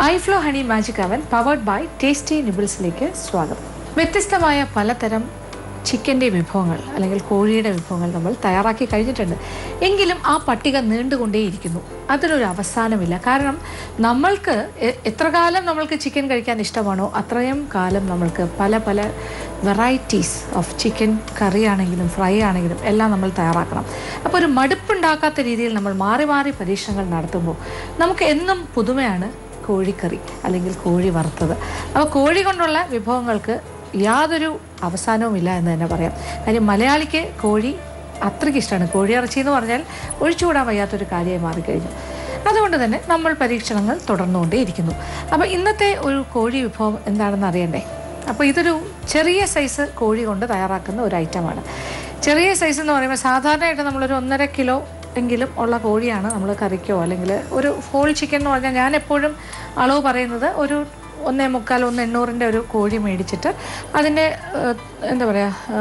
ഐഫ്ലോ honey magic അവൻ powered by tasty നിബിൾസിലേക്ക് സ്വാഗതം. വ്യത്യസ്തമായ പലതരം ചിക്കൻ്റെ വിഭവങ്ങൾ അല്ലെങ്കിൽ കോഴിയുടെ വിഭവങ്ങൾ നമ്മൾ തയ്യാറാക്കി കഴിഞ്ഞിട്ടുണ്ട്. എങ്കിലും ആ പട്ടിക നീണ്ടുകൊണ്ടേയിരിക്കുന്നു. അതിനൊരു അവസാനമില്ല. കാരണം നമ്മൾക്ക് എത്ര കാലം നമ്മൾക്ക് ചിക്കൻ കഴിക്കാൻ ഇഷ്ടമാണോ അത്രയും കാലം നമ്മൾക്ക് പല പല വെറൈറ്റീസ് ഓഫ് ചിക്കൻ കറി ആണെങ്കിലും ഫ്രൈ ആണെങ്കിലും എല്ലാം നമ്മൾ തയ്യാറാക്കണം. അപ്പോൾ ഒരു മടുപ്പുണ്ടാക്കാത്ത രീതിയിൽ നമ്മൾ മാറി മാറി പരീക്ഷണങ്ങൾ നടത്തുമ്പോൾ നമുക്ക് എന്നും പുതുമയാണ് കോഴിക്കറി അല്ലെങ്കിൽ കോഴി വറുത്തത്. അപ്പോൾ കോഴി കൊണ്ടുള്ള വിഭവങ്ങൾക്ക് യാതൊരു അവസാനവുമില്ല എന്ന് തന്നെ പറയാം. കാര്യം മലയാളിക്ക് കോഴി അത്രയ്ക്ക് ഇഷ്ടമാണ്. കോഴിയിറച്ചി എന്ന് പറഞ്ഞാൽ ഒഴിച്ചുകൂടാൻ വയ്യാത്തൊരു കാര്യമായി മാറിക്കഴിഞ്ഞു. അതുകൊണ്ട് തന്നെ നമ്മൾ പരീക്ഷണങ്ങൾ തുടർന്നുകൊണ്ടേയിരിക്കുന്നു. അപ്പോൾ ഇന്നത്തെ ഒരു കോഴി വിഭവം എന്താണെന്ന് അറിയണ്ടേ? അപ്പോൾ ഇതൊരു ചെറിയ സൈസ് കോഴി കൊണ്ട് തയ്യാറാക്കുന്ന ഒരു ഐറ്റമാണ്. ചെറിയ സൈസ് എന്ന് പറയുമ്പോൾ സാധാരണയായിട്ട് നമ്മളൊരു 1.5 കിലോ എങ്കിലും ഉള്ള കോഴിയാണ് നമ്മൾ കറിക്കോ അല്ലെങ്കിൽ ഒരു ഹോൾ ചിക്കൻ എന്ന് പറഞ്ഞാൽ ഞാൻ എപ്പോഴും അളവ് പറയുന്നത് ഒരു 1.25 1.800 ഒരു കോഴി മേടിച്ചിട്ട് അതിൻ്റെ എന്താ പറയുക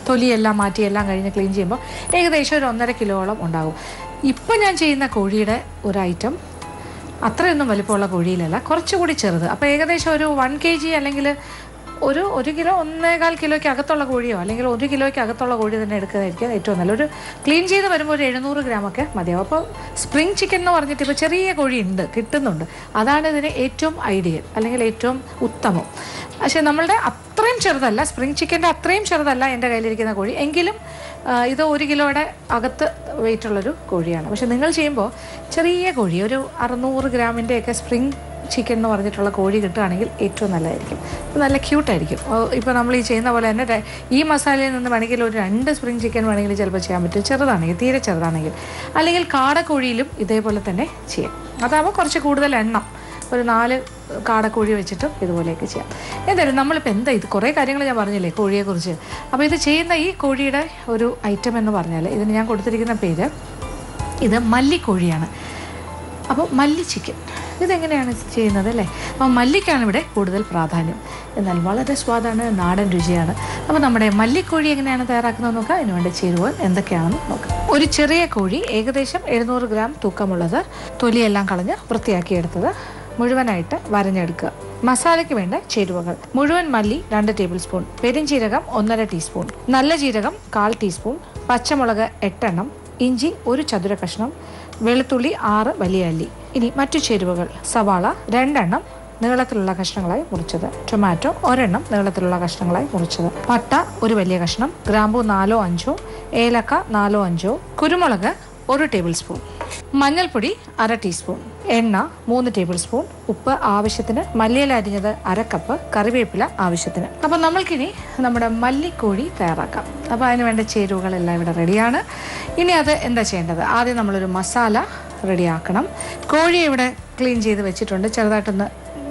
തൊലിയെല്ലാം മാറ്റി എല്ലാം കഴിഞ്ഞ് ക്ലീൻ ചെയ്യുമ്പോൾ ഏകദേശം ഒരു 1.5 കിലോളം ഉണ്ടാകും. ഇപ്പം ഞാൻ ചെയ്യുന്ന കോഴിയുടെ ഒരു ഐറ്റം അത്രയൊന്നും വലിപ്പമുള്ള കോഴിയിലല്ല, കുറച്ചുകൂടി ചെറുത്. അപ്പോൾ ഏകദേശം ഒരു 1 kg അല്ലെങ്കിൽ ഒരു 1 കിലോ 1.25 കിലോയ്ക്ക് അകത്തുള്ള കോഴിയോ അല്ലെങ്കിൽ 1 കിലോയ്ക്ക് അകത്തുള്ള കോഴി തന്നെ എടുക്കുന്നതായിരിക്കും ഏറ്റവും നല്ല. ഒരു ക്ലീൻ ചെയ്ത് വരുമ്പോൾ ഒരു 700 ഗ്രാമൊക്കെ മതിയാവും. അപ്പോൾ സ്പ്രിംഗ് ചിക്കൻ എന്ന് പറഞ്ഞിട്ട് ഇപ്പോൾ ചെറിയ കോഴി ഉണ്ട്, കിട്ടുന്നുണ്ട്. അതാണ് ഇതിന് ഏറ്റവും ഐഡിയൽ അല്ലെങ്കിൽ ഏറ്റവും ഉത്തമം. പക്ഷേ നമ്മളുടെ അത്രയും ചെറുതല്ല, സ്പ്രിംഗ് ചിക്കൻ്റെ അത്രയും ചെറുതല്ല എൻ്റെ കയ്യിലിരിക്കുന്ന കോഴി. എങ്കിലും ഇത് 1 കിലോയുടെ അകത്ത് വെയിറ്റുള്ളൊരു കോഴിയാണ്. പക്ഷെ നിങ്ങൾ ചെയ്യുമ്പോൾ ചെറിയ കോഴി ഒരു 600 ഗ്രാമിൻ്റെയൊക്കെ സ്പ്രിംഗ് ചിക്കൻ എന്ന് പറഞ്ഞിട്ടുള്ള കോഴി കിട്ടുകയാണെങ്കിൽ ഏറ്റവും നല്ലതായിരിക്കും. നല്ല ക്യൂട്ടായിരിക്കും. ഇപ്പോൾ നമ്മൾ ഈ ചെയ്യുന്ന പോലെ തന്നെ ഈ മസാലയിൽ നിന്ന് വേണമെങ്കിൽ ഒരു 2 സ്പ്രിംഗ് ചിക്കൻ വേണമെങ്കിൽ ചിലപ്പോൾ ചെയ്യാൻ പറ്റും, ചെറുതാണെങ്കിൽ, തീരെ ചെറുതാണെങ്കിൽ. അല്ലെങ്കിൽ കാടക്കോഴിയിലും ഇതേപോലെ തന്നെ ചെയ്യാം. അതാകുമ്പോൾ കുറച്ച് കൂടുതൽ എണ്ണം, ഒരു 4 കാടക്കോഴി വെച്ചിട്ടും ഇതുപോലെയൊക്കെ ചെയ്യാം. എന്തായാലും നമ്മളിപ്പോൾ ഇത് കുറേ കാര്യങ്ങൾ ഞാൻ പറഞ്ഞില്ലേ കോഴിയെക്കുറിച്ച്. അപ്പോൾ ഇത് ചെയ്യുന്ന ഈ കോഴിയുടെ ഒരു ഐറ്റം എന്ന് പറഞ്ഞാൽ ഇതിന് ഞാൻ കൊടുത്തിരിക്കുന്ന പേര് ഇത് മല്ലിക്കോഴിയാണ്. അപ്പോൾ മല്ലി ചിക്കൻ ഇതെങ്ങനെയാണ് ചെയ്യുന്നത് അല്ലേ? അപ്പോൾ മല്ലിക്കാണ് ഇവിടെ കൂടുതൽ പ്രാധാന്യം. എന്നാൽ വളരെ സ്വാദാണ്, നാടൻ രുചിയാണ്. അപ്പോൾ നമ്മുടെ മല്ലിക്കോഴി എങ്ങനെയാണ് തയ്യാറാക്കുന്നത് നോക്കാം. അതിന് വേണ്ട ചേരുവകൾ എന്തൊക്കെയാണെന്ന് നോക്കാം. ഒരു ചെറിയ കോഴി ഏകദേശം 700 ഗ്രാം തൂക്കമുള്ളത്, തൊലിയെല്ലാം കളഞ്ഞ് വൃത്തിയാക്കിയെടുത്തത്, മുഴുവനായിട്ട് വരഞ്ഞെടുക്കുക. മസാലയ്ക്ക് വേണ്ട ചേരുവകൾ: മുഴുവൻ മല്ലി 2 ടേബിൾ സ്പൂൺ, പെരിഞ്ചീരകം 1.5 ടീസ്പൂൺ, നല്ല ജീരകം 1/4 ടീസ്പൂൺ, പച്ചമുളക് 8 എണ്ണം, ഇഞ്ചി 1 ചതുര കഷ്ണം, വെളുത്തുള്ളി 6 വലിയ അല്ലി. ഇനി മറ്റു ചേരുവകൾ: സവാള 2 എണ്ണം നീളത്തിലുള്ള കഷ്ണങ്ങളായി മുറിച്ചത്, ടൊമാറ്റോ 1 എണ്ണം നീളത്തിലുള്ള കഷ്ണങ്ങളായി മുറിച്ചത്, പട്ട 1 വലിയ കഷ്ണം, ഗ്രാമ്പൂ 4 5, ഏലക്ക 4 5, കുരുമുളക് 1 ടേബിൾ സ്പൂൺ, മഞ്ഞൾപ്പൊടി 1/2 ടീസ്പൂൺ, എണ്ണ 3 ടേബിൾ സ്പൂൺ, ഉപ്പ് ആവശ്യത്തിന്, മല്ലിയില അരിഞ്ഞത് 1/2 കപ്പ്, കറിവേപ്പില ആവശ്യത്തിന്. അപ്പോൾ നമ്മൾക്കിനി നമ്മുടെ മല്ലിക്കോഴി തയ്യാറാക്കാം. അപ്പോൾ അതിന് വേണ്ട ചേരുവകളെല്ലാം ഇവിടെ റെഡിയാണ്. ഇനി അത് എന്താ ചെയ്യേണ്ടത്? ആദ്യം നമ്മളൊരു മസാല റെഡിയാക്കണം. കോഴി ഇവിടെ ക്ലീൻ ചെയ്ത് വെച്ചിട്ടുണ്ട്. ചെറുതായിട്ടൊന്ന്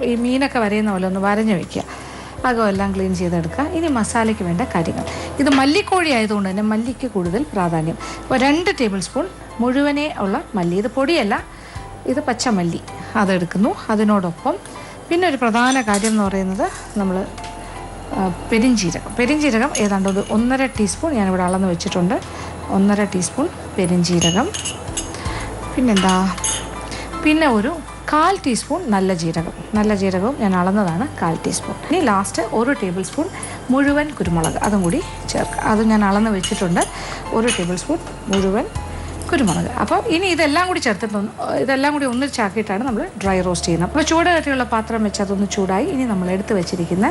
ഈ മീനൊക്കെ വരയുന്ന പോലെ ഒന്ന് വരഞ്ഞു വയ്ക്കുക. അകമെല്ലാം ക്ലീൻ ചെയ്തെടുക്കുക. ഇനി മസാലയ്ക്ക് വേണ്ട കാര്യങ്ങൾ. ഇത് മല്ലിക്കോഴി ആയതുകൊണ്ട് തന്നെ മല്ലിക്ക് കൂടുതൽ പ്രാധാന്യം. അപ്പോൾ 2 ടേബിൾ സ്പൂൺ മുഴുവനേ ഉള്ള മല്ലി, ഇത് പൊടിയല്ല, ഇത് പച്ചമല്ലി, അതെടുക്കുന്നു. അതിനോടൊപ്പം പിന്നെ ഒരു പ്രധാന കാര്യം എന്ന് പറയുന്നത് നമ്മൾ പെരിഞ്ചീരകം ഏതാണ്ട് 1.5 ടീസ്പൂൺ ഞാനിവിടെ അളന്ന് വെച്ചിട്ടുണ്ട്. 1.5 ടീസ്പൂൺ പെരിഞ്ചീരകം. പിന്നെന്താ, പിന്നെ ഒരു 1/4 ടീസ്പൂൺ നല്ല ജീരകവും ഞാൻ അളന്നതാണ്, 1/4 ടീസ്പൂൺ. ഇനി ലാസ്റ്റ് 1 ടേബിൾ സ്പൂൺ മുഴുവൻ കുരുമുളക്, അതും കൂടി ചേർക്കുക. അതും ഞാൻ അളന്ന് വെച്ചിട്ടുണ്ട്, 1 ടേബിൾ സ്പൂൺ മുഴുവൻ കുരുമുളക്. അപ്പോൾ ഇനി ഇതെല്ലാം കൂടി ഒന്നിച്ചാക്കിയിട്ടാണ് നമ്മൾ ഡ്രൈ റോസ്റ്റ് ചെയ്യുന്നത്. അപ്പോൾ ചൂട് കട്ടിയുള്ള പാത്രം വെച്ച് അതൊന്ന് ചൂടായി. ഇനി നമ്മൾ എടുത്ത് വെച്ചിരിക്കുന്ന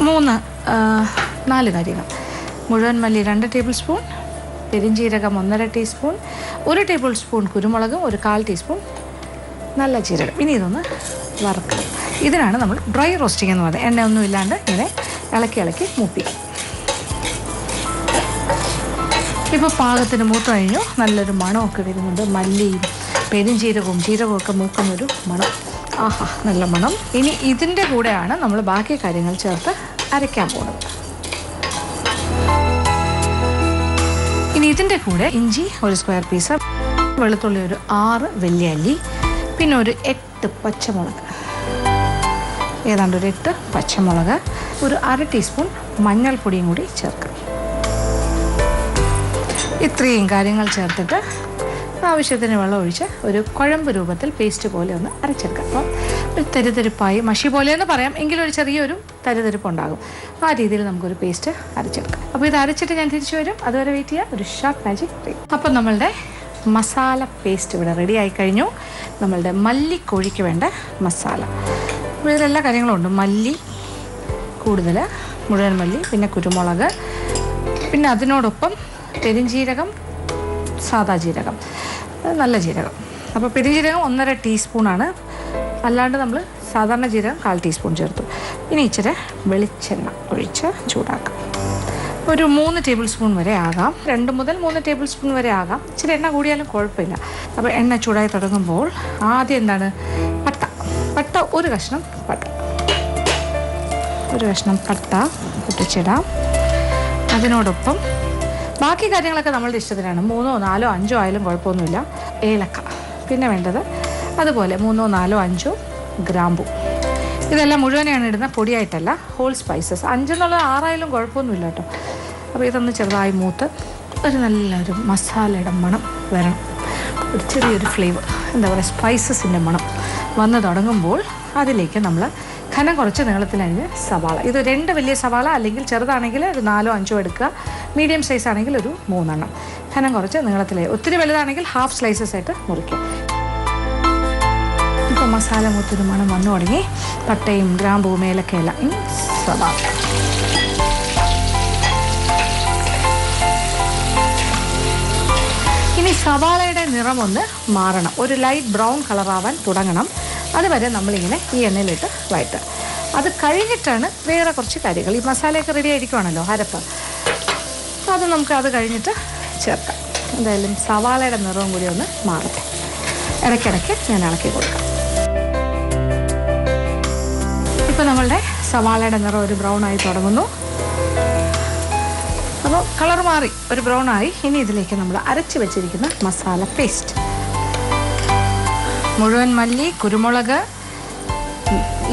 4 കാര്യങ്ങൾ: മുഴുവൻ മല്ലി 2 ടേബിൾ സ്പൂൺ, പെരിഞ്ചീരകം 1.5 ടീസ്പൂൺ, 1 ടേബിൾ സ്പൂൺ കുരുമുളകും, 1/4 ടീസ്പൂൺ നല്ല ജീരകം. ഇനി ഇതൊന്ന് വറുക്കുക. ഇതിനാണ് നമ്മൾ ഡ്രൈ റോസ്റ്റിംഗ് എന്ന് പറയുന്നത്. എണ്ണയൊന്നും ഇല്ലാണ്ട് ഇങ്ങനെ ഇളക്കി മൂപ്പിക്കും. ഇപ്പോൾ പാകത്തിന് മൂത്ത് കഴിഞ്ഞു. നല്ലൊരു മണമൊക്കെ വരുന്നുണ്ട്. മല്ലിയും പെരിഞ്ചീരകവും ജീരകവും മൂക്കുന്നൊരു മണം. ആഹാ, നല്ല മണം. ഇനി ഇതിൻ്റെ കൂടെയാണ് നമ്മൾ ബാക്കി കാര്യങ്ങൾ ചേർത്ത് അരയ്ക്കാൻ പോകുന്നത്. ഇനി ഇതിൻ്റെ കൂടെ ഇഞ്ചി 1 സ്ക്വയർ പീസ്, വെളുത്തുള്ളി 6 വലിയ അല്ലി, പിന്നെ 8 പച്ചമുളക്, ഏതാണ്ട് 8 പച്ചമുളക്, 1/2 ടീസ്പൂൺ മഞ്ഞൾപ്പൊടിയും കൂടി ചേർക്കുക. ഇത്രയും കാര്യങ്ങൾ ചേർത്തിട്ട് ആവശ്യത്തിന് വെള്ളം ഒഴിച്ച് ഒരു കുഴമ്പ് രൂപത്തിൽ പേസ്റ്റ് പോലെ ഒന്ന് അരച്ചെടുക്കാം. അപ്പം ഒരു തരിതരിപ്പായി മഷി പോലെയെന്ന് പറയാം, എങ്കിലും ഒരു ചെറിയൊരു തരിതരിപ്പ് ഉണ്ടാകും. ആ രീതിയിൽ നമുക്കൊരു പേസ്റ്റ് അരച്ചെടുക്കാം. അപ്പോൾ ഇത് അരച്ചിട്ട് ഞാൻ തിരിച്ചു വരും. അതുവരെ വെയിറ്റ് ചെയ്യുക. ഒരു ഷോർട്ട് മാജിക് ബ്രേക്ക്. അപ്പം നമ്മളുടെ മസാല പേസ്റ്റ് ഇവിടെ റെഡി ആയി കഴിഞ്ഞു. നമ്മളുടെ മല്ലിക്കോഴിക്ക് വേണ്ട മസാല, അപ്പോൾ ഇതിലെല്ലാ കാര്യങ്ങളും ഉണ്ട്. മല്ലി കൂടുതൽ, മുഴുവൻ മല്ലി, പിന്നെ കുരുമുളക്, പിന്നെ അതിനോടൊപ്പം പെരുംജീരകം, സാദാ ജീരകം, നല്ല ജീരകം. അപ്പോൾ പെരുംജീരകം 1.5 ടീസ്പൂണാണ്, അല്ലാണ്ട് നമ്മൾ സാധാരണ ജീരകം 1/4 ടീസ്പൂൺ ചേർത്തു. ഇനി ഇച്ചിരി വെളിച്ചെണ്ണ ഒഴിച്ച് ചൂടാക്കാം. ഒരു 3 ടേബിൾ സ്പൂൺ വരെ ആകാം, 2 മുതൽ 3 ടേബിൾ സ്പൂൺ വരെ ആകാം. ഇച്ചിരി എണ്ണ കൂടിയാലും കുഴപ്പമില്ല. അപ്പോൾ എണ്ണ ചൂടായി തുടങ്ങുമ്പോൾ ആദ്യം എന്താണ്, പട്ട ഒരു കഷ്ണം പട്ട പൊട്ടിച്ചിടാം. അതിനോടൊപ്പം ബാക്കി കാര്യങ്ങളൊക്കെ നമ്മളുടെ ഇഷ്ടത്തിനാണ്, 3, 4, 5 ആയാലും കുഴപ്പമൊന്നുമില്ല. ഏലക്ക, പിന്നെ വേണ്ടത് അതുപോലെ 3, 4, 5 ഗ്രാമ്പു. ഇതെല്ലാം മുഴുവനെയാണ് ഇടുന്ന, പൊടിയായിട്ടല്ല, ഹോൾ സ്പൈസസ്. 5 എന്നുള്ളത് 6 ആയാലും കുഴപ്പമൊന്നുമില്ല കേട്ടോ. അപ്പോൾ ഇതൊന്ന് ചെറുതായി മൂത്ത് ഒരു നല്ലൊരു മസാലയുടെ മണം വരണം, ഒരു ചെറിയൊരു ഫ്ലേവർ, എന്താ പറയുക, സ്പൈസസിൻ്റെ മണം വന്ന് തുടങ്ങുമ്പോൾ അതിലേക്ക് നമ്മൾ കനം കുറച്ച് നീളത്തിലരിഞ്ഞ് സവാള, ഇത് 2 വലിയ സവാള, അല്ലെങ്കിൽ ചെറുതാണെങ്കിൽ ഒരു 4, 5 എടുക്കുക, മീഡിയം സൈസ് ആണെങ്കിൽ ഒരു 3 എണ്ണം കനം കുറച്ച് നീളത്തിൽ, ഒത്തിരി വലുതാണെങ്കിൽ ഹാഫ് സ്ലൈസസ് ആയിട്ട് മുറിക്കുക. ഇപ്പോൾ മസാല മൂത്തൊരു മണം വന്നു തുടങ്ങി, പട്ടയും ഗ്രാമ്പൂവും ഏലക്കയില, സവാള. ഇനി സവാളയുടെ നിറം ഒന്ന് മാറണം, ഒരു ലൈറ്റ് ബ്രൗൺ കളറാവാൻ തുടങ്ങണം. അതുവരെ നമ്മളിങ്ങനെ ഈ എണ്ണയിലിട്ട് വഴറ്റുക. അത് കഴിഞ്ഞിട്ടാണ് വേറെ കുറച്ച് കാര്യങ്ങൾ, ഈ മസാലയൊക്കെ റെഡി ആയിരിക്കുവാണല്ലോ, അരപ്പ്, അത് നമുക്ക് അത് കഴിഞ്ഞിട്ട് ചേർക്കാം. എന്തായാലും സവാളയുടെ നിറവും കൂടി ഒന്ന് മാറട്ടെ. ഇടയ്ക്കിടയ്ക്ക് ഞാൻ ഇളക്കി കൊടുക്കാം. ഇപ്പോൾ നമ്മളുടെ സവാളയുടെ നിറം ഒരു ബ്രൗൺ ആയി തുടങ്ങുന്നു. അപ്പോൾ കളർ മാറി, ഒരു ബ്രൗൺ ആയി. ഇനി ഇതിലേക്ക് നമ്മൾ അരച്ച് വെച്ചിരിക്കുന്ന മസാല പേസ്റ്റ്, മുഴുവൻ മല്ലി, കുരുമുളക്,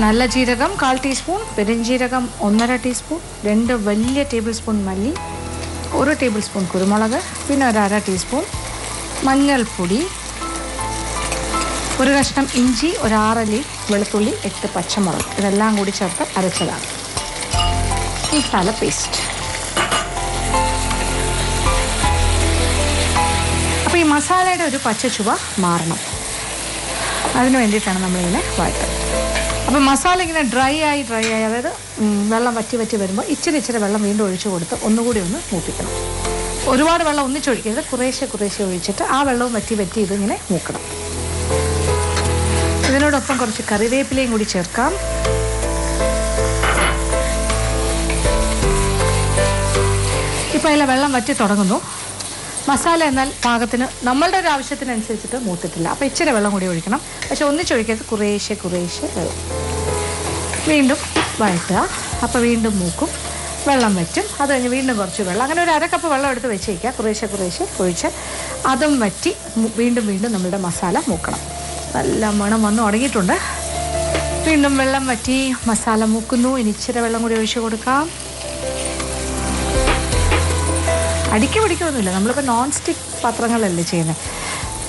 നല്ല ജീരകം 1/4 ടീസ്പൂൺ, പെരുംജീരകം 1.5 ടീസ്പൂൺ, 2 വലിയ ടേബിൾ സ്പൂൺ മല്ലി, 1 ടേബിൾ സ്പൂൺ കുരുമുളക്, പിന്നെ ഒരു 1/2 ടീസ്പൂൺ മഞ്ഞൾപ്പൊടി, ഒരു കഷ്ണം ഇഞ്ചി, ഒരു 6 അല്ലി വെളുത്തുള്ളി, 8 പച്ചമുളക്, ഇതെല്ലാം കൂടി ചേർത്ത് അരച്ചതാണ് മസാല പേസ്റ്റ്. അപ്പോൾ ഈ മസാലയുടെ ഒരു പച്ച ചുവ മാറണം, അതിന് വേണ്ടിയിട്ടാണ് നമ്മളിങ്ങനെ വഴറ്റുന്നത്. അപ്പോൾ മസാല ഇങ്ങനെ ഡ്രൈ ആയി അതായത് വെള്ളം വറ്റി വരുമ്പോൾ ഇച്ചിരി വെള്ളം വീണ്ടും ഒഴിച്ചു കൊടുത്ത് ഒന്നുകൂടി ഒന്ന് മൂപ്പിക്കണം. ഒരുപാട് വെള്ളം ഒന്നിച്ചൊഴിക്കരുത്, കുറേശ്ശെ ഒഴിച്ചിട്ട് ആ വെള്ളവും വറ്റി ഇതിങ്ങനെ മൂക്കണം. ഇതിനോടൊപ്പം കുറച്ച് കറിവേപ്പിലയും കൂടി ചേർക്കാം. ഇപ്പോൾ അതിലെ വെള്ളം വറ്റി തുടങ്ങുന്നു. മസാല എന്നാൽ പാകത്തിന് നമ്മളുടെ ഒരു ആവശ്യത്തിനനുസരിച്ചിട്ട് മൂത്തിട്ടില്ല, അപ്പോൾ ഇച്ചിരി വെള്ളം കൂടി ഒഴിക്കണം. പക്ഷെ ഒന്നിച്ചൊഴിക്കരുത്, കുറേശ്ശെ വെള്ളം. വീണ്ടും വഴറ്റുക. അപ്പോൾ വീണ്ടും മൂക്കും, വെള്ളം വറ്റും. അത് കഴിഞ്ഞ് വീണ്ടും കുറച്ച് വെള്ളം, അങ്ങനെ ഒരു 1/2 കപ്പ് വെള്ളം എടുത്ത് വെച്ച് വയ്ക്കുക. കുറേശ്ശെ ഒഴിച്ച് അതും വറ്റി വീണ്ടും നമ്മളുടെ മസാല മൂക്കണം. നല്ല മണം വന്ന് തുടങ്ങിയിട്ടുണ്ട്. വീണ്ടും വെള്ളം വറ്റി മസാല മൂക്കുന്നു. ഇനി ഇച്ചിരി വെള്ളം കൂടി ഒഴിച്ച് കൊടുക്കാം. പിടിക്കൊന്നുമില്ല, നമ്മളിപ്പോൾ നോൺ സ്റ്റിക്ക് പാത്രങ്ങളല്ലേ ചെയ്യുന്നത്.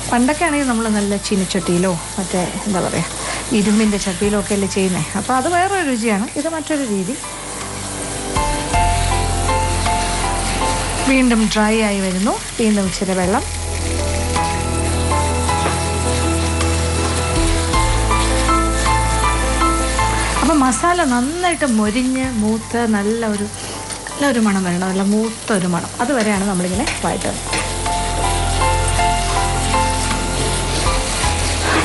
പണ്ടൊക്കെ ആണെങ്കിൽ നമ്മൾ നല്ല ചീനിച്ചട്ടിയിലോ മറ്റേ എന്താ പറയുക ഇരുമ്പിൻ്റെ ചട്ടിയിലോ ഒക്കെ അല്ലേ ചെയ്യുന്നത്. അപ്പോൾ അത് വേറൊരു രുചിയാണ്, ഇത് മറ്റൊരു രീതി. വീണ്ടും ഡ്രൈ ആയി വരുന്നു. വീണ്ടും ഇച്ചിരി വെള്ളം. അപ്പോൾ മസാല നന്നായിട്ട് മൊരിഞ്ഞ് മൂത്ത് നല്ലൊരു മണം വരണം, നല്ല മൂത്തൊരു മണം. അതുവരെയാണ് നമ്മളിങ്ങനെ വഴറ്റുന്നത്.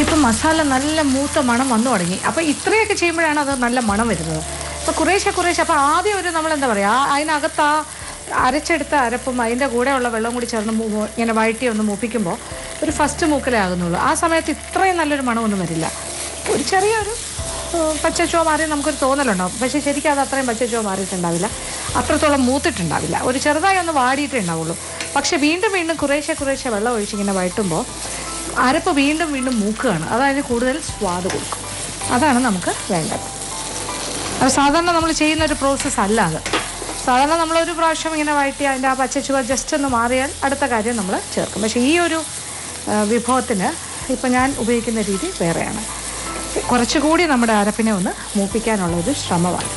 ഇപ്പം മസാല നല്ല മൂത്ത മണം വന്നു തുടങ്ങി. അപ്പോൾ ഇത്രയൊക്കെ ചെയ്യുമ്പോഴാണ് അത് നല്ല മണം വരുന്നത്. അപ്പോൾ കുറേശ്ശെ അപ്പോൾ ആദ്യം ഒരു നമ്മളെന്താ പറയുക, അതിനകത്ത് ആ അരച്ചെടുത്ത അരപ്പും അതിൻ്റെ കൂടെയുള്ള വെള്ളം കൂടി ചേർന്ന് ഇങ്ങനെ വഴറ്റി ഒന്ന് മൂപ്പിക്കുമ്പോൾ ഒരു ഫസ്റ്റ് മൂക്കലേ ആകുന്നുള്ളൂ. ആ സമയത്ത് ഇത്രയും നല്ലൊരു മണമൊന്നും വരില്ല. ഒരു ചെറിയൊരു പച്ചച്ചുവ മാറി നമുക്കൊരു തോന്നലുണ്ടാവും. പക്ഷേ ശരിക്കും അത് അത്രയും പച്ചച്ചുവ മാറിയിട്ടുണ്ടാവില്ല, അത്രത്തോളം മൂത്തിട്ടുണ്ടാവില്ല. ഒരു ചെറുതായി ഒന്ന് വാടിയിട്ടേ ഉണ്ടാവുള്ളൂ. പക്ഷേ വീണ്ടും കുറേശ്ശെ വെള്ളം ഒഴിച്ചിങ്ങനെ വഴറ്റുമ്പോൾ അരപ്പ് വീണ്ടും മൂക്കുകയാണ്. അതായത് കൂടുതൽ സ്വാദ് കൊടുക്കും. അതാണ് നമുക്ക് വേണ്ടത്. അത് സാധാരണ നമ്മൾ ചെയ്യുന്നൊരു പ്രോസസ്സ് അല്ല അത്. സാധാരണ നമ്മളൊരു പ്രാവശ്യം ഇങ്ങനെ വഴറ്റി അതിൻ്റെ ആ പച്ചച്ചുവ ജസ്റ്റ് ഒന്ന് മാറിയാൽ അടുത്ത കാര്യം നമ്മൾ ചേർക്കും. പക്ഷേ ഈ ഒരു വിഭവത്തിന് ഇപ്പം ഞാൻ ഉപയോഗിക്കുന്ന രീതി വേറെയാണ്. കുറച്ചുകൂടി നമ്മുടെ അരപ്പിനെ ഒന്ന് മൂപ്പിക്കാനുള്ളൊരു ശ്രമമാണ്.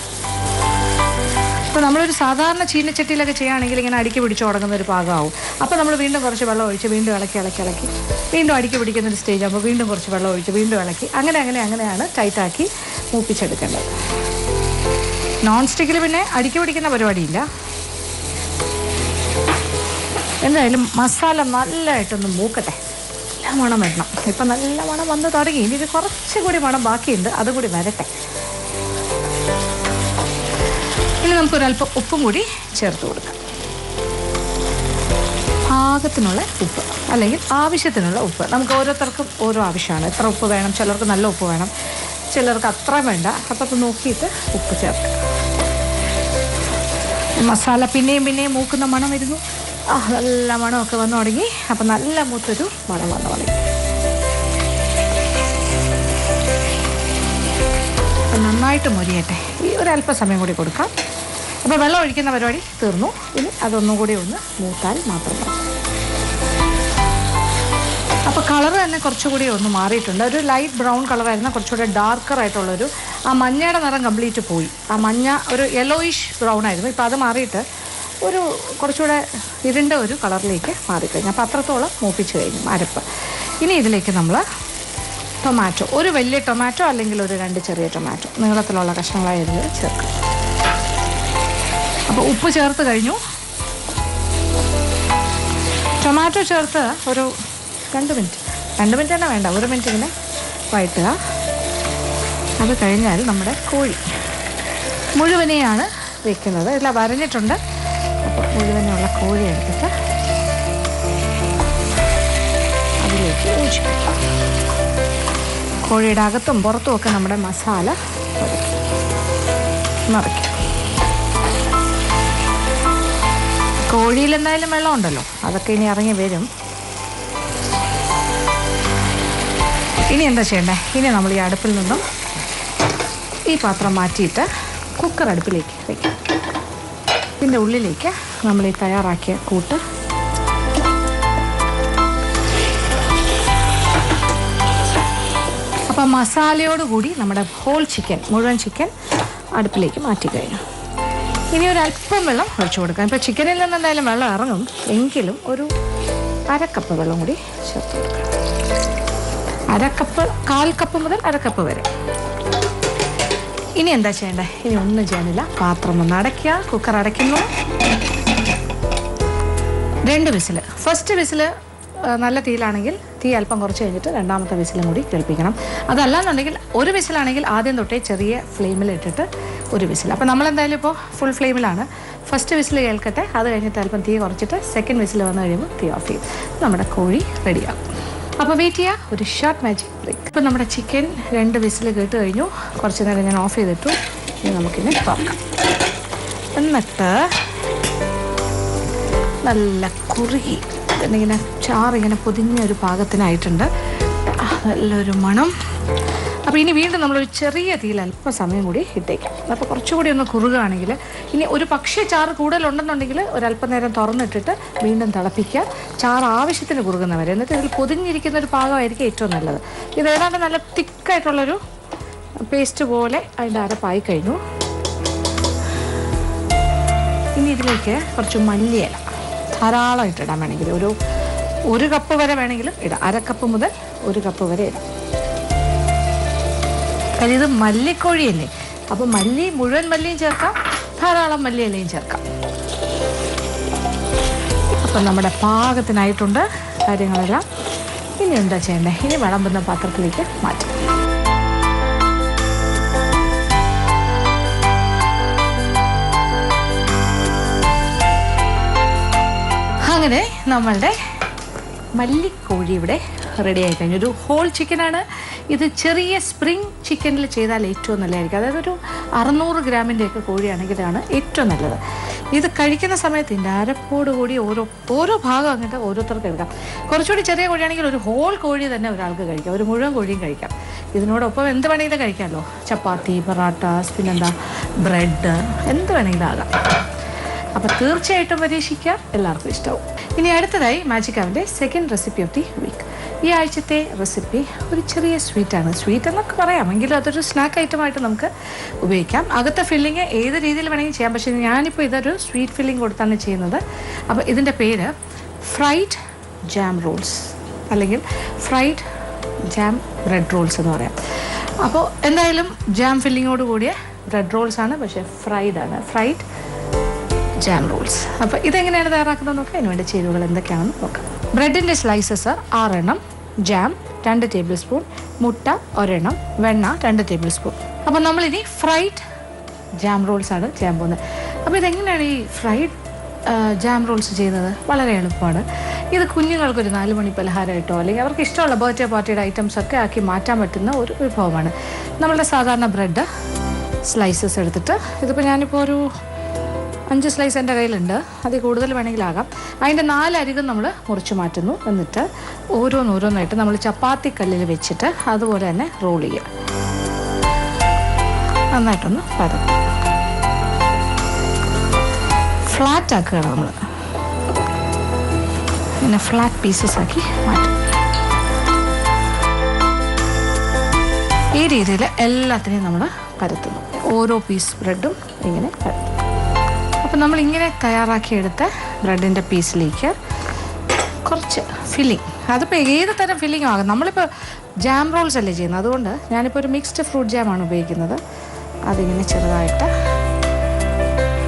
ഇപ്പോൾ നമ്മളൊരു സാധാരണ ചീനച്ചട്ടിയിലൊക്കെ ചെയ്യുകയാണെങ്കിൽ ഇങ്ങനെ അടുക്കി പിടിച്ച് തുടങ്ങുന്ന ഒരു പാകമാവും. അപ്പോൾ നമ്മൾ വീണ്ടും കുറച്ച് വെള്ളം ഒഴിച്ച് വീണ്ടും ഇളക്കി വീണ്ടും അടുക്കി പിടിക്കുന്നൊരു സ്റ്റേജ് ആകുമ്പോൾ വീണ്ടും കുറച്ച് വെള്ളം ഒഴിച്ച് വീണ്ടും ഇളക്കി അങ്ങനെയാണ് ടൈറ്റാക്കി മൂപ്പിച്ചെടുക്കേണ്ടത്. നോൺ സ്റ്റിക്കിൽ പിന്നെ അടുക്കി പിടിക്കുന്ന പരിപാടിയില്ല. എന്തായാലും മസാല നല്ലതായിട്ടൊന്ന് മൂക്കട്ടെ, നല്ല മണം വരണം. ഇപ്പം നല്ല മണം വന്ന് തുടങ്ങി. ഇനി ഇത് കുറച്ചുകൂടി മണം ബാക്കിയുണ്ട്, അതുകൂടി വരട്ടെ. ഇനി നമുക്കൊരല്പം ഉപ്പും കൂടി ചേർത്ത് കൊടുക്കാം. പാകത്തിനുള്ള ഉപ്പ് അല്ലെങ്കിൽ ആവശ്യത്തിനുള്ള ഉപ്പ്. നമുക്ക് ഓരോരുത്തർക്കും ഓരോ ആവശ്യമാണ്. എത്ര ഉപ്പ് വേണം, ചിലർക്ക് നല്ല ഉപ്പ് വേണം, ചിലർക്ക് അത്ര വേണ്ട. അപ്പം അത് നോക്കിയിട്ട് ഉപ്പ് ചേർക്കുക. മസാല പിന്നെയും മൂക്കുന്ന മണം വരുന്നു. നല്ല മണമൊക്കെ വന്നു തുടങ്ങി. അപ്പം നല്ല മൂത്തൊരു മണം വന്നു തുടങ്ങി. അപ്പം നന്നായിട്ട് മൊരിയട്ടെ. ഈ ഒരല്പസമയം കൂടി കൊടുക്കാം. അപ്പോൾ വെള്ളം ഒഴിക്കുന്ന പരിപാടി തീർന്നു. ഇനി അതൊന്നും കൂടി ഒന്ന് മൂത്താൽ മാത്രം മതി. അപ്പോൾ കളർ തന്നെ കുറച്ചുകൂടി ഒന്ന് മാറിയിട്ടുണ്ട്. ഒരു ലൈറ്റ് ബ്രൗൺ കളറായിരുന്ന കുറച്ചുകൂടെ ഡാർക്കറായിട്ടുള്ളൊരു ആ മഞ്ഞയുടെ നിറം കംപ്ലീറ്റ് പോയി. ആ മഞ്ഞ ഒരു യെല്ലോയിഷ് ബ്രൗൺ ആയിരുന്നു. ഇപ്പോൾ അത് മാറിയിട്ട് ഒരു കുറച്ചുകൂടെ ഇരുണ്ട ഒരു കളറിലേക്ക് മാറിക്കഴിഞ്ഞു. അപ്പോൾ അത്രത്തോളം മൂപ്പിച്ച് കഴിഞ്ഞു അരപ്പ്. ഇനി ഇതിലേക്ക് നമ്മൾ ടൊമാറ്റോ, ഒരു വലിയ ടൊമാറ്റോ അല്ലെങ്കിൽ ഒരു 2 ചെറിയ ടൊമാറ്റോ നീളത്തിലുള്ള കഷ്ണങ്ങളായി അരിഞ്ഞ് ചേർക്കുക. അപ്പോൾ ഉപ്പ് ചേർത്ത് കഴിഞ്ഞു. ടൊമാറ്റോ ചേർത്ത് ഒരു 2 മിനിറ്റ് തന്നെ വേണ്ട, 1 മിനിറ്റ് ഇങ്ങനെ വഴറ്റുക. അത് കഴിഞ്ഞാൽ നമ്മുടെ കോഴി മുഴുവനെയാണ് വെക്കുന്നത്. എല്ലാം വരഞ്ഞിട്ടുണ്ട്. അപ്പോൾ മുഴുവനുള്ള കോഴി എടുത്തിട്ട് അതിലേക്ക് യോജിപ്പിക്കാം. കോഴിയുടെ അകത്തും പുറത്തും ഒക്കെ നമ്മുടെ മസാല നിറയ്ക്കും. കോഴിയിൽ എന്തായാലും വെള്ളം ഉണ്ടല്ലോ, അതൊക്കെ ഇനി ഇറങ്ങി വരും. ഇനി എന്താ ചെയ്യണ്ടേ? ഇനി നമ്മൾ ഈ അടുപ്പിൽ നിന്നും ഈ പാത്രം മാറ്റിയിട്ട് കുക്കർ അടുപ്പിലേക്ക് വയ്ക്കാം. ഇതിൻ്റെ ഉള്ളിലേക്ക് നമ്മൾ ഈ തയ്യാറാക്കിയ കൂട്ട് അപ്പം മസാലയോടുകൂടി നമ്മുടെ ഹോൾ ചിക്കൻ, മുഴുവൻ ചിക്കൻ അടുപ്പിലേക്ക് മാറ്റിക്കഴിഞ്ഞു. ഇനി ഒരു അല്പം വെള്ളം ഒഴിച്ചു കൊടുക്കാം. ഇപ്പോൾ ചിക്കനിൽ നിന്ന് എന്തായാലും വെള്ളം ഇറങ്ങും, എങ്കിലും ഒരു 1/2 കപ്പ് വെള്ളം കൂടി ചേർത്ത് കൊടുക്കാം. 1/4 കപ്പ് മുതൽ 1/2 കപ്പ് വരെ. ഇനി എന്താ ചെയ്യേണ്ടത്? ഇനി ഒന്നും ചെയ്യാനില്ല. പാത്രം ഒന്ന് അടയ്ക്കുക. കുക്കർ അടയ്ക്കുന്നു. 2 വിസിൽ. ഫസ്റ്റ് വിസിൽ നല്ല തീയിലാണെങ്കിൽ തീ അല്പം കുറച്ച് കഴിഞ്ഞിട്ട് രണ്ടാമത്തെ വിസിലും കൂടി കേൾപ്പിക്കണം. അതല്ലാന്നുണ്ടെങ്കിൽ ഒരു വിസിലാണെങ്കിൽ ആദ്യം തൊട്ടേ ചെറിയ ഫ്ലെയിമിൽ ഇട്ടിട്ട് ഒരു വിസിൽ. അപ്പോൾ നമ്മളെന്തായാലും ഇപ്പോൾ ഫുൾ ഫ്ലെയിമിലാണ്. ഫസ്റ്റ് വിസിൽ കേൾക്കട്ടെ. അത് കഴിഞ്ഞിട്ട് അല്പം തീ കുറച്ചിട്ട് സെക്കൻഡ് വിസിൽ വന്നു കഴിയുമ്പോൾ തീ ഓഫ് ചെയ്യും. നമ്മുടെ കോഴി റെഡിയാകും. അപ്പോൾ വെയിറ്റ് ചെയ്യുക. ഒരു ഷോർട്ട് മാജിക് ബ്രേക്ക്. ഇപ്പോൾ നമ്മുടെ ചിക്കൻ 2 വിസിൽ കേട്ട് കഴിഞ്ഞു. കുറച്ച് നേരം ഞാൻ ഓഫ് ചെയ്തിട്ടു. ഇനി നമുക്കിനി തുറക്കാം. എന്നിട്ട് നല്ല കുറുകി ഇങ്ങനെ ചാറിങ്ങനെ പൊതിഞ്ഞൊരു പാകത്തിനായിട്ടുണ്ട്. നല്ലൊരു മണം. അപ്പോൾ ഇനി വീണ്ടും നമ്മളൊരു ചെറിയ തീയിൽ അല്പസമയം കൂടി ഇട്ടേക്കാം. അപ്പോൾ കുറച്ചുകൂടി ഒന്ന് കുറുകയാണെങ്കിൽ ഇനി ഒരു പക്ഷേ ചാറ് കൂടുതലുണ്ടെന്നുണ്ടെങ്കിൽ ഒരല്പം നേരം തുറന്നിട്ടിട്ട് വീണ്ടും തിളപ്പിക്കുക. ചാറ് ആവശ്യത്തിന് കുറുകുന്നവരെ. എന്നിട്ട് ഇതിൽ പൊതിഞ്ഞിരിക്കുന്നൊരു പാകമായിരിക്കും ഏറ്റവും നല്ലത്. ഇത് ഏതാണ്ട് നല്ല തിക്കായിട്ടുള്ളൊരു പേസ്റ്റ് പോലെ അതിൻ്റെ അരപ്പായി കഴിഞ്ഞു. ഇനി ഇതിലേക്ക് കുറച്ച് മല്ലിയില ധാരാളം ഇട്ടിടാൻ വേണമെങ്കിൽ ഒരു കപ്പ് വരെ വേണമെങ്കിലും ഇടാം. 1/2 കപ്പ് മുതൽ 1 കപ്പ് വരെ ഇടാം. കാര്യം ഇത് മല്ലിക്കോഴിയല്ലേ, അപ്പോൾ മുഴുവൻ മല്ലിയും ചേർക്കാം, ധാരാളം മല്ലിയിലയും ചേർക്കാം. അപ്പം നമ്മുടെ പാകത്തിനായിട്ടുണ്ട് കാര്യങ്ങളെല്ലാം. ഇനി എന്താ ചെയ്യേണ്ടത്? ഇനി വിളമ്പുന്ന പാത്രത്തിലേക്ക് മാറ്റാം. അങ്ങനെ നമ്മളുടെ മല്ലിക്കോഴി ഇവിടെ റെഡി ആയി കഴിഞ്ഞു. ഒരു ഹോൾ ചിക്കനാണ് ഇത്. ചെറിയ സ്പ്രിങ് ചിക്കനിൽ ചെയ്താൽ ഏറ്റവും നല്ലതായിരിക്കും. അതായത് ഒരു 600 ഗ്രാമിൻ്റെയൊക്കെ കോഴിയാണെങ്കിൽ ഇതാണ് ഏറ്റവും നല്ലത്. ഇത് കഴിക്കുന്ന സമയത്ത് ഇതിൻ്റെ അരപ്പോട് കൂടി ഓരോ ഭാഗം അങ്ങോട്ട് ഓരോരുത്തർക്ക് എടുക്കാം. കുറച്ചുകൂടി ചെറിയ കോഴിയാണെങ്കിൽ ഒരു ഹോൾ കോഴി തന്നെ ഒരാൾക്ക് കഴിക്കാം, ഒരു മുഴുവൻ കോഴിയും കഴിക്കാം. ഇതിനോടൊപ്പം എന്ത് വേണമെങ്കിലും കഴിക്കാമല്ലോ. ചപ്പാത്തി, പൊറാട്ടാസ്, പിന്നെന്താ ബ്രെഡ്, എന്ത് വേണമെങ്കിലും ആകാം. അപ്പോൾ തീർച്ചയായിട്ടും പരീക്ഷിക്കാം, എല്ലാവർക്കും ഇഷ്ടമാവും. ഇനി അടുത്തതായി മാജിക് അവൻ്റെ second recipe of the week. ഈ ആഴ്ചത്തെ റെസിപ്പി ഒരു ചെറിയ സ്വീറ്റാണ്. സ്വീറ്റ് എന്നൊക്കെ പറയാം, എങ്കിലും അതൊരു സ്നാക്ക് ഐറ്റമായിട്ട് നമുക്ക് ഉപയോഗിക്കാം. അകത്തെ ഫില്ലിങ് ഏത് രീതിയിൽ വേണമെങ്കിൽ ചെയ്യാം, പക്ഷേ ഞാനിപ്പോൾ ഇതൊരു സ്വീറ്റ് ഫില്ലിങ് കൊടുത്താണ് ചെയ്യുന്നത്. അപ്പോൾ ഇതിൻ്റെ പേര് ഫ്രൈഡ് ജാം റോൾസ് അല്ലെങ്കിൽ ഫ്രൈഡ് ജാം ബ്രെഡ് റോൾസ് എന്ന് പറയാം. അപ്പോൾ എന്തായാലും ജാം ഫില്ലിങ്ങോട് കൂടിയ ബ്രെഡ് റോൾസ് ആണ്, പക്ഷേ ഫ്രൈഡ് ആണ്, ഫ്രൈഡ് ജാം റോൾസ്. അപ്പോൾ ഇതെങ്ങനെയാണ് തയ്യാറാക്കുന്നത് നോക്കാം. അതിന് വേണ്ടി ചേരുവകൾ എന്തൊക്കെയാണെന്ന് നോക്കാം. ബ്രെഡിൻ്റെ സ്ലൈസസ് 6 എണ്ണം, ജാം 2 ടേബിൾ സ്പൂൺ, മുട്ട 1 എണ്ണം, വെണ്ണ 2 ടേബിൾ സ്പൂൺ. അപ്പോൾ നമ്മളിനി ഫ്രൈഡ് ജാം റോൾസാണ് ചെയ്യാൻ പോകുന്നത്. അപ്പോൾ ഇതെങ്ങനെയാണ് ഈ ഫ്രൈഡ് ജാം റോൾസ് ചെയ്യുന്നത്? വളരെ എളുപ്പമാണ്. ഇത് കുഞ്ഞുങ്ങൾക്കൊരു 4 മണി പലഹാരമായിട്ടോ അല്ലെങ്കിൽ അവർക്ക് ഇഷ്ടമുള്ള ബർത്ത്ഡേ പാർട്ടിയുടെ ഐറ്റംസ് ഒക്കെ ആക്കി മാറ്റാൻ പറ്റുന്ന ഒരു വിഭവമാണ്. നമ്മളുടെ സാധാരണ ബ്രെഡ് സ്ലൈസസ് എടുത്തിട്ട്, ഇതിപ്പോൾ ഞാനിപ്പോൾ ഒരു 5 സ്ലൈസ് എൻ്റെ കയ്യിലുണ്ട്, അതിൽ കൂടുതൽ വേണമെങ്കിലാകാം. അതിൻ്റെ 4 അരികും നമ്മൾ മുറിച്ച് മാറ്റുന്നു. എന്നിട്ട് ഓരോന്നോരോന്നായിട്ട് നമ്മൾ ചപ്പാത്തി കല്ലിൽ വെച്ചിട്ട് അതുപോലെ തന്നെ റോൾ ചെയ്യുക. നന്നായിട്ടൊന്ന് പരത്തും, ഫ്ലാറ്റ് ആക്കുകയാണ് നമ്മൾ. ഇങ്ങനെ ഫ്ലാറ്റ് പീസസ് ആക്കി മാറ്റും. ഈ രീതിയിൽ എല്ലാത്തിനെയും നമ്മൾ പരത്തുന്നു. ഓരോ പീസ് ബ്രെഡും ഇങ്ങനെ പരത്തും. അപ്പോൾ നമ്മളിങ്ങനെ തയ്യാറാക്കിയെടുത്ത ബ്രെഡിൻ്റെ പീസിലേക്ക് കുറച്ച് ഫില്ലിങ്, അതിപ്പോൾ ഏത് തരം ഫില്ലിങ്ങും ആകും. നമ്മളിപ്പോൾ ജാം റോൾസ് അല്ലേ ചെയ്യുന്നത്, അതുകൊണ്ട് ഞാനിപ്പോൾ ഒരു മിക്സ്ഡ് ഫ്രൂട്ട് ജാമാണ് ഉപയോഗിക്കുന്നത്. അതിങ്ങനെ ചെറുതായിട്ട്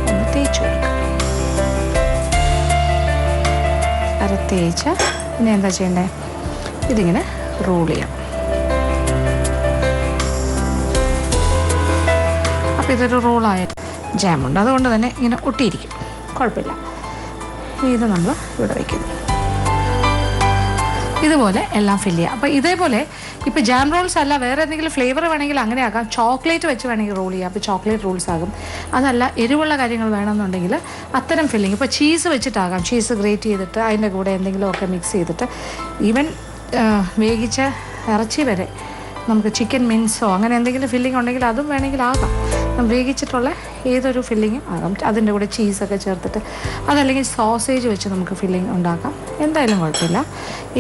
ഒന്ന് തേച്ച് കൊടുക്കുക. തേച്ച് പിന്നെ എന്താ ചെയ്യേണ്ടത്, ഇതിങ്ങനെ റോൾ ചെയ്യാം. അപ്പോൾ ഇതൊരു റോളായ ജാമുണ്ട്, അതുകൊണ്ട് തന്നെ ഇങ്ങനെ ഒട്ടിയിരിക്കും, കുഴപ്പമില്ല. ഇത് നമ്മൾ ഇവിടെ വയ്ക്കുന്നു. ഇതുപോലെ എല്ലാം ഫില്ല് ചെയ്യാം. അപ്പോൾ ഇതേപോലെ ഇപ്പോൾ ജാം റോൾസ് അല്ല, വേറെ എന്തെങ്കിലും ഫ്ലേവർ വേണമെങ്കിൽ അങ്ങനെ ആക്കാം. ചോക്ലേറ്റ് വെച്ച് വേണമെങ്കിൽ റോൾ ചെയ്യാം, അപ്പോൾ ചോക്ലേറ്റ് റോൾസ് ആകും. അതല്ല എരിവുള്ള കാര്യങ്ങൾ വേണമെന്നുണ്ടെങ്കിൽ അത്തരം ഫില്ലിങ്, ഇപ്പോൾ ചീസ് വെച്ചിട്ടാകാം. ചീസ് ഗ്രേറ്റ് ചെയ്തിട്ട് അതിൻ്റെ കൂടെ എന്തെങ്കിലുമൊക്കെ മിക്സ് ചെയ്തിട്ട്, ഈവൻ വേവിച്ച ഇറച്ചി വരെ നമുക്ക് ചിക്കൻ മിൻസോ അങ്ങനെ എന്തെങ്കിലും ഫില്ലിംഗ് ഉണ്ടെങ്കിൽ അതും വേണമെങ്കിൽ ആകാം. വേവിച്ചിട്ടുള്ള ഏതൊരു ഫില്ലിങ്ങും ആകാം. അതിൻ്റെ കൂടെ ചീസൊക്കെ ചേർത്തിട്ട്, അതല്ലെങ്കിൽ സോസേജ് വെച്ച് നമുക്ക് ഫില്ലിംഗ് ഉണ്ടാക്കാം. എന്തായാലും കുഴപ്പമില്ല,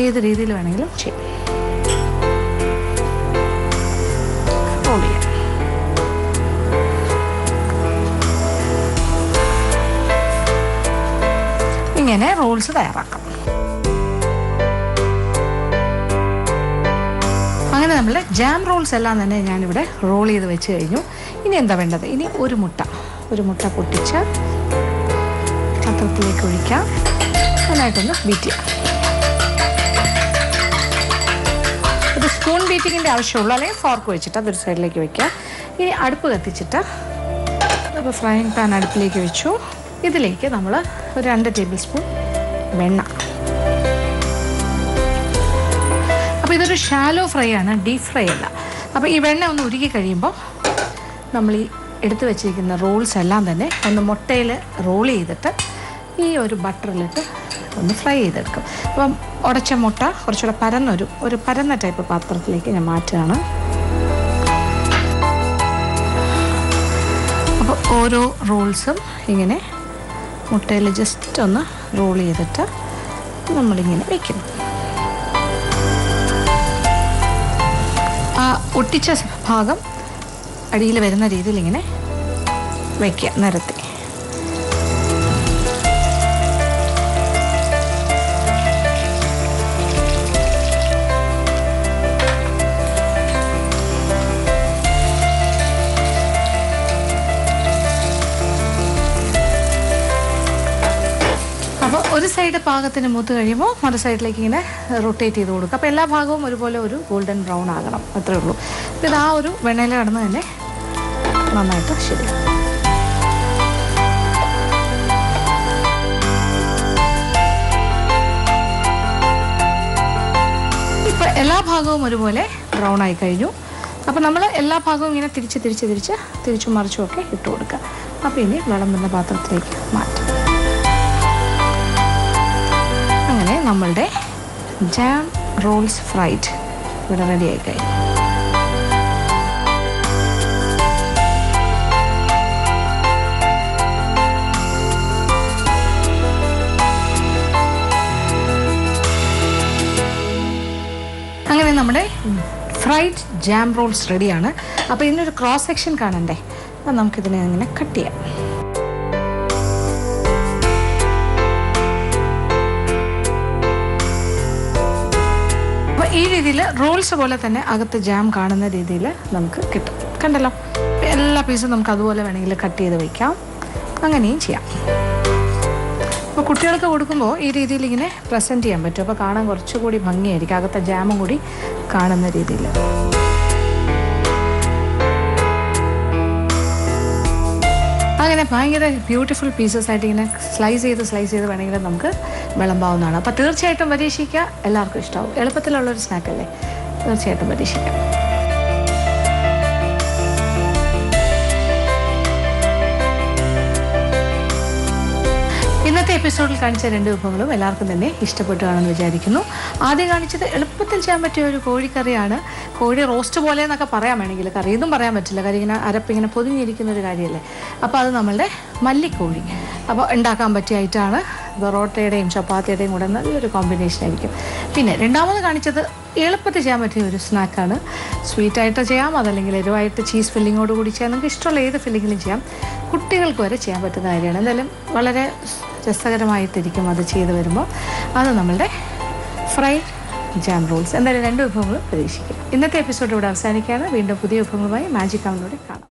ഏത് രീതിയിൽ വേണമെങ്കിലും ചെയ്യാം. റോൾ ചെയ്യാം. ഇങ്ങനെ റോൾസ് തയ്യാറാക്കാം. അങ്ങനെ നമ്മൾ ജാം റോൾസ് എല്ലാം തന്നെ ഞാനിവിടെ റോൾ ചെയ്ത് വെച്ച് കഴിഞ്ഞു. ഇനി എന്താ വേണ്ടത്? ഇനി ഒരു മുട്ട പൊട്ടിച്ച് പാത്രത്തിലേക്ക് ഒഴിക്കാം. നന്നായിട്ടൊന്ന് ബീറ്റ് ചെയ്യാം. ഒരു സ്പൂൺ ബീറ്റിങ്ങിൻ്റെ ആവശ്യമുള്ളൂ, അല്ലെങ്കിൽ ഫോർക്ക് വെച്ചിട്ട് അതൊരു സൈഡിലേക്ക് വയ്ക്കാം. ഇനി അടുപ്പ് കത്തിച്ചിട്ട് അപ്പോൾ ഫ്രൈയിങ് പാൻ അടുപ്പിലേക്ക് വെച്ചു. ഇതിലേക്ക് നമ്മൾ ഒരു 2 ടേബിൾ സ്പൂൺ വെണ്ണ. അപ്പോൾ ഇതൊരു ഷാലോ ഫ്രൈ ആണ്, ഡീപ് ഫ്രൈ അല്ല. അപ്പോൾ ഈ വെണ്ണ ഒന്ന് ഉരുകി കഴിയുമ്പോൾ നമ്മൾ ഈ എടുത്തു വെച്ചിരിക്കുന്ന റോൾസ് എല്ലാം തന്നെ ഒന്ന് മുട്ടയിൽ റോൾ ചെയ്തിട്ട് ഈ ഒരു ബട്ടറിലിട്ട് ഒന്ന് ഫ്രൈ ചെയ്തെടുക്കും. അപ്പം ഉടച്ച മുട്ട കുറച്ചുകൂടെ ഒരു പരന്ന ടൈപ്പ് പാത്രത്തിലേക്ക് ഞാൻ മാറ്റുകയാണ്. അപ്പോൾ ഓരോ റോൾസും ഇങ്ങനെ മുട്ടയിൽ ജസ്റ്റ് ഒന്ന് റോൾ ചെയ്തിട്ട് നമ്മളിങ്ങനെ വയ്ക്കുന്നു. ആ ഒട്ടിച്ച ഭാഗം അടിയിൽ വരുന്ന രീതിയിൽ ഇങ്ങനെ വയ്ക്കുക, നിരത്തി. അപ്പോൾ ഒരു സൈഡ് പാകത്തിന് മൂത്ത് കഴിയുമ്പോൾ മറു സൈഡിലേക്ക് ഇങ്ങനെ റൊട്ടേറ്റ് ചെയ്ത് കൊടുക്കുക. അപ്പോൾ എല്ലാ ഭാഗവും ഒരുപോലെ ഒരു ഗോൾഡൻ ബ്രൗൺ ആകണം, അത്രേ ഉള്ളൂ. ഇത് ആ ഒരു വെണ്ണയിൽ കടന്ന് തന്നെ നന്നായിട്ട് ശരിയാവും. ഇപ്പോൾ എല്ലാ ഭാഗവും ഒരുപോലെ ബ്രൗൺ ആയി കഴിഞ്ഞു. അപ്പോൾ നമ്മൾ എല്ലാ ഭാഗവും ഇങ്ങനെ തിരിച്ചും മറിച്ചും ഒക്കെ ഇട്ട് കൊടുക്കുക. അപ്പോൾ ഇനി വിളമ്പുന്ന പാത്രത്തിലേക്ക് മാറ്റാം. അങ്ങനെ നമ്മളുടെ ജാം റോൾസ് ഫ്രൈഡ് ഇവിടെ റെഡി ആയി കഴിഞ്ഞു. അങ്ങനെ നമ്മുടെ ഫ്രൈഡ് ജാം റോൾസ് റെഡിയാണ്. അപ്പോൾ ഇതിനൊരു ക്രോസ് സെക്ഷൻ കാണണ്ടേ, അപ്പം നമുക്കിതിനെ ഇങ്ങനെ കട്ട് ചെയ്യാം. അപ്പോൾ ഈ രീതിയിൽ റോൾസ് പോലെ തന്നെ അകത്ത് ജാം കാണുന്ന രീതിയിൽ നമുക്ക് കിട്ടും. കണ്ടല്ലോ, എല്ലാ പീസും നമുക്ക് അതുപോലെ വേണമെങ്കിൽ കട്ട് ചെയ്ത് വയ്ക്കാം. അങ്ങനെയും ചെയ്യാം. അപ്പോൾ കുട്ടികൾക്ക് കൊടുക്കുമ്പോൾ ഈ രീതിയിൽ ഇങ്ങനെ പ്രസൻറ്റ് ചെയ്യാൻ പറ്റും. അപ്പോൾ കാണാൻ കുറച്ചുകൂടി ഭംഗിയായിരിക്കും, അകത്തെ ജാമും കൂടി കാണുന്ന രീതിയിൽ. അങ്ങനെ ഭയങ്കര ബ്യൂട്ടിഫുൾ പീസസ് ആയിട്ട് ഇങ്ങനെ സ്ലൈസ് ചെയ്ത് വേണമെങ്കിൽ നമുക്ക് വിളമ്പാവുന്നതാണ്. അപ്പോൾ തീർച്ചയായിട്ടും പരീക്ഷിക്കുക, എല്ലാവർക്കും ഇഷ്ടമാവും. എളുപ്പത്തിലുള്ളൊരു സ്നാക്കല്ലേ, തീർച്ചയായിട്ടും പരീക്ഷിക്കാം. ഇന്നത്തെ എപ്പിസോഡിൽ കാണിച്ച 2 വിഭവങ്ങളും എല്ലാവർക്കും തന്നെ ഇഷ്ടപ്പെട്ടു കാണുമെന്ന് വിചാരിക്കുന്നു. ആദ്യം കാണിച്ചത് എളുപ്പത്തിൽ ചെയ്യാൻ പറ്റിയ ഒരു കോഴിക്കറിയാണ്. കോഴി റോസ്റ്റ് പോലെ എന്നൊക്കെ പറയാൻ വേണമെങ്കിൽ, കറിയൊന്നും പറയാൻ പറ്റില്ല, കറി ഇങ്ങനെ അരപ്പിങ്ങനെ പൊതിഞ്ഞിരിക്കുന്ന ഒരു കാര്യമല്ലേ. അപ്പോൾ അത് നമ്മളുടെ മല്ലിക്കോഴി അപ്പോൾ ഉണ്ടാക്കാൻ പറ്റിയ ഐറ്റമാണ്. പൊറോട്ടയുടെയും ചപ്പാത്തിയുടെയും കൂടെ നല്ലൊരു കോമ്പിനേഷൻ ആയിരിക്കും. പിന്നെ രണ്ടാമത് കാണിച്ചത് എളുപ്പത്തിൽ ചെയ്യാൻ പറ്റിയ ഒരു സ്നാക്കാണ്. സ്വീറ്റായിട്ട് ചെയ്യാം, അതല്ലെങ്കിൽ എരിവായിട്ട് ചീസ് ഫില്ലിങ്ങോട് കൂടി ചെയ്യാം. നമുക്ക് ഇഷ്ടമുള്ള ഏത് ഫില്ലിങ്ങിലും ചെയ്യാം. കുട്ടികൾക്ക് വരെ ചെയ്യാൻ പറ്റുന്ന കാര്യമാണ്. എന്തായാലും വളരെ രസകരമായിട്ടിരിക്കും അത് ചെയ്ത് വരുമ്പോൾ. അത് നമ്മളുടെ ഫ്രൈഡ് ജാം റോൾസ്. എന്തായാലും 2 വിഭവങ്ങളും പരീക്ഷിക്കും. ഇന്നത്തെ എപ്പിസോഡ് ഇവിടെ അവസാനിക്കുകയാണ്. വീണ്ടും പുതിയ വിഭവങ്ങളുമായി മാജിക് അവനിലൂടെ കാണാം.